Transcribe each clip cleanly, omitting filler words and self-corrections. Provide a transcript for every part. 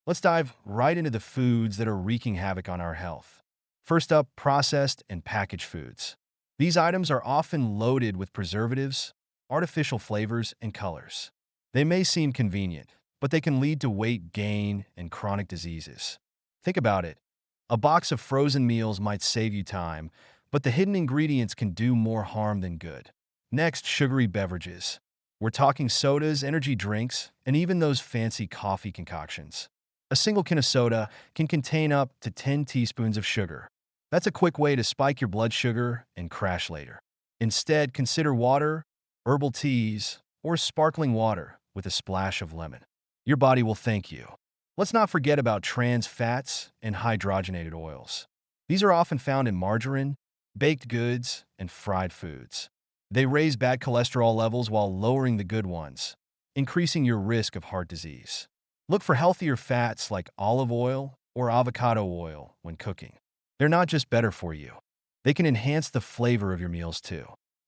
Let's dive right into the foods that are wreaking havoc on our health. First up, processed and packaged foods. These items are often loaded with preservatives, artificial flavors, and colors. They may seem convenient, but they can lead to weight gain and chronic diseases. Think about it. A box of frozen meals might save you time, but the hidden ingredients can do more harm than good. Next, sugary beverages. We're talking sodas, energy drinks, and even those fancy coffee concoctions. A single can of soda can contain up to 10 teaspoons of sugar. That's a quick way to spike your blood sugar and crash later. Instead, consider water, herbal teas, or sparkling water with a splash of lemon. Your body will thank you. Let's not forget about trans fats and hydrogenated oils. These are often found in margarine, baked goods, and fried foods. They raise bad cholesterol levels while lowering the good ones, increasing your risk of heart disease. Look for healthier fats like olive oil or avocado oil when cooking. They're not just better for you, they can enhance the flavor of your meals too.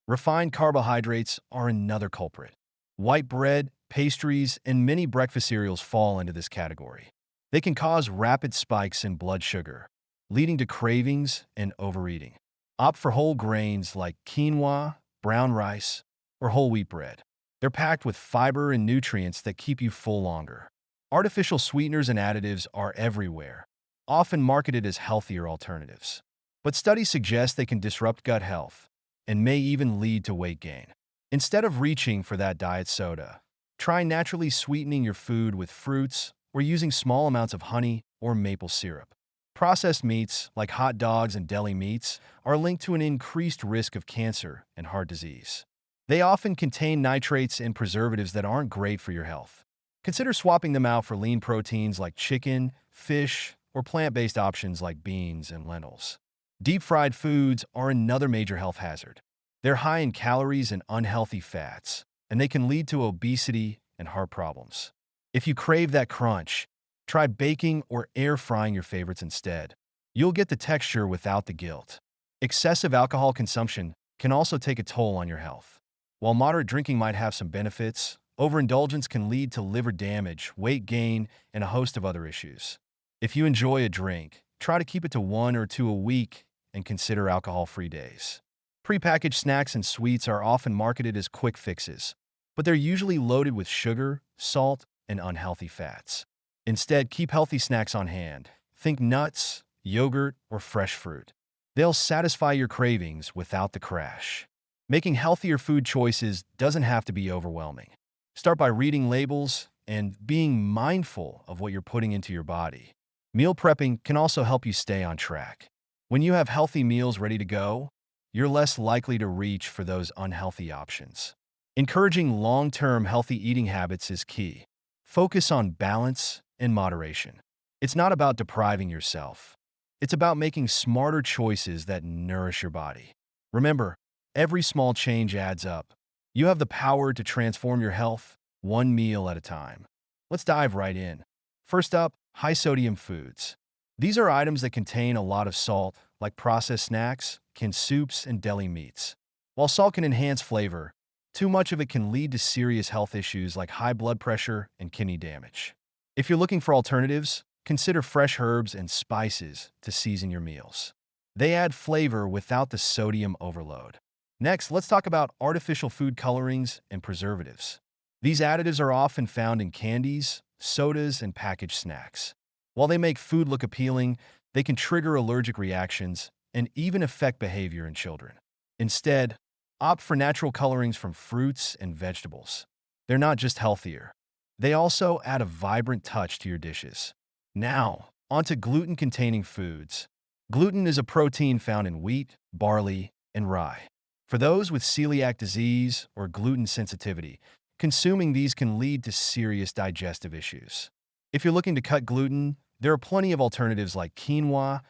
Refined carbohydrates are another culprit. White bread, pastries, and many breakfast cereals fall into this category. They can cause rapid spikes in blood sugar, leading to cravings and overeating. Opt for whole grains like quinoa, brown rice, or whole wheat bread. They're packed with fiber and nutrients that keep you full longer. Artificial sweeteners and additives are everywhere, often marketed as healthier alternatives. But studies suggest they can disrupt gut health and may even lead to weight gain. Instead of reaching for that diet soda, try naturally sweetening your food with fruits or using small amounts of honey or maple syrup. Processed meats, like hot dogs and deli meats, are linked to an increased risk of cancer and heart disease. They often contain nitrates and preservatives that aren't great for your health. Consider swapping them out for lean proteins like chicken, fish, or plant-based options like beans and lentils. Deep-fried foods are another major health hazard. They're high in calories and unhealthy fats, and they can lead to obesity and heart problems. If you crave that crunch, try baking or air frying your favorites instead. You'll get the texture without the guilt. Excessive alcohol consumption can also take a toll on your health. While moderate drinking might have some benefits, overindulgence can lead to liver damage, weight gain, and a host of other issues. If you enjoy a drink, try to keep it to 1 or 2 a week and consider alcohol-free days. Prepackaged snacks and sweets are often marketed as quick fixes, but they're usually loaded with sugar, salt, and unhealthy fats. Instead, keep healthy snacks on hand. Think nuts, yogurt, or fresh fruit. They'll satisfy your cravings without the crash. Making healthier food choices doesn't have to be overwhelming. Start by reading labels and being mindful of what you're putting into your body. Meal prepping can also help you stay on track. When you have healthy meals ready to go, you're less likely to reach for those unhealthy options. Encouraging long-term healthy eating habits is key. Focus on balance and moderation. It's not about depriving yourself. It's about making smarter choices that nourish your body. Remember, every small change adds up. You have the power to transform your health one meal at a time. Let's dive right in. First up, high-sodium foods. These are items that contain a lot of salt, like processed snacks, canned soups, and deli meats. While salt can enhance flavor, too much of it can lead to serious health issues like high blood pressure and kidney damage. If you're looking for alternatives, consider fresh herbs and spices to season your meals. They add flavor without the sodium overload. Next, let's talk about artificial food colorings and preservatives. These additives are often found in candies, sodas, and packaged snacks. While they make food look appealing, they can trigger allergic reactions and even affect behavior in children. Instead, opt for natural colorings from fruits and vegetables. They're not just healthier, they also add a vibrant touch to your dishes. Now, onto gluten-containing foods. Gluten is a protein found in wheat, barley, and rye. For those with celiac disease or gluten sensitivity, consuming these can lead to serious digestive issues. If you're looking to cut gluten, there are plenty of alternatives like quinoa,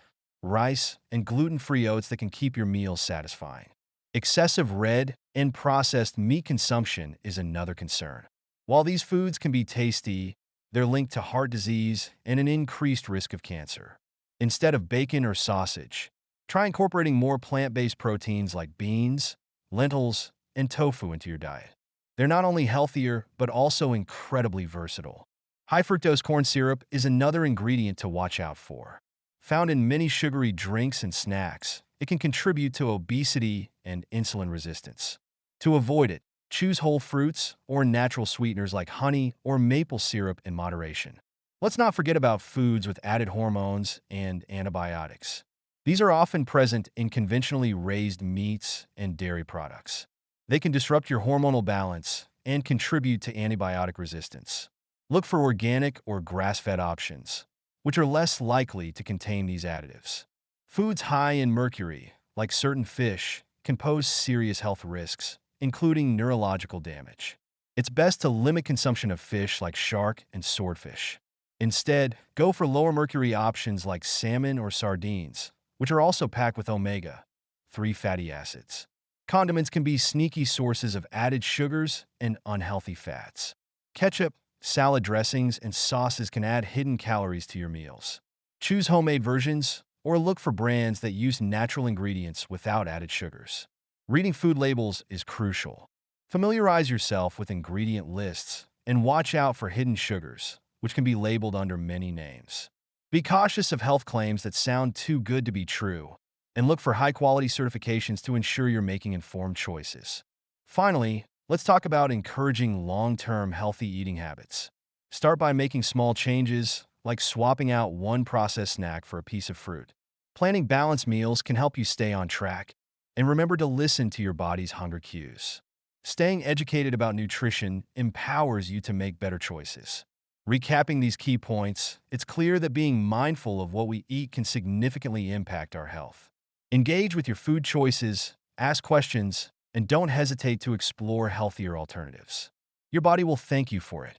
rice, and gluten-free oats that can keep your meals satisfying. Excessive red and processed meat consumption is another concern. While these foods can be tasty, they're linked to heart disease and an increased risk of cancer. Instead of bacon or sausage, try incorporating more plant-based proteins like beans, lentils, and tofu into your diet. They're not only healthier, but also incredibly versatile. High fructose corn syrup is another ingredient to watch out for. Found in many sugary drinks and snacks, it can contribute to obesity and insulin resistance. To avoid it, choose whole fruits or natural sweeteners like honey or maple syrup in moderation. Let's not forget about foods with added hormones and antibiotics. These are often present in conventionally raised meats and dairy products. They can disrupt your hormonal balance and contribute to antibiotic resistance. Look for organic or grass-fed options, which are less likely to contain these additives. Foods high in mercury, like certain fish, can pose serious health risks, including neurological damage. It's best to limit consumption of fish like shark and swordfish. Instead, go for lower mercury options like salmon or sardines, which are also packed with omega-3 fatty acids. Condiments can be sneaky sources of added sugars and unhealthy fats. Ketchup, salad dressings, and sauces can add hidden calories to your meals. Choose homemade versions or look for brands that use natural ingredients without added sugars. Reading food labels is crucial. Familiarize yourself with ingredient lists and watch out for hidden sugars, which can be labeled under many names. Be cautious of health claims that sound too good to be true, and look for high-quality certifications to ensure you're making informed choices. Finally, let's talk about encouraging long-term healthy eating habits. Start by making small changes, like swapping out one processed snack for a piece of fruit. Planning balanced meals can help you stay on track, and remember to listen to your body's hunger cues. Staying educated about nutrition empowers you to make better choices. Recapping these key points, it's clear that being mindful of what we eat can significantly impact our health. Engage with your food choices, ask questions, and don't hesitate to explore healthier alternatives. Your body will thank you for it.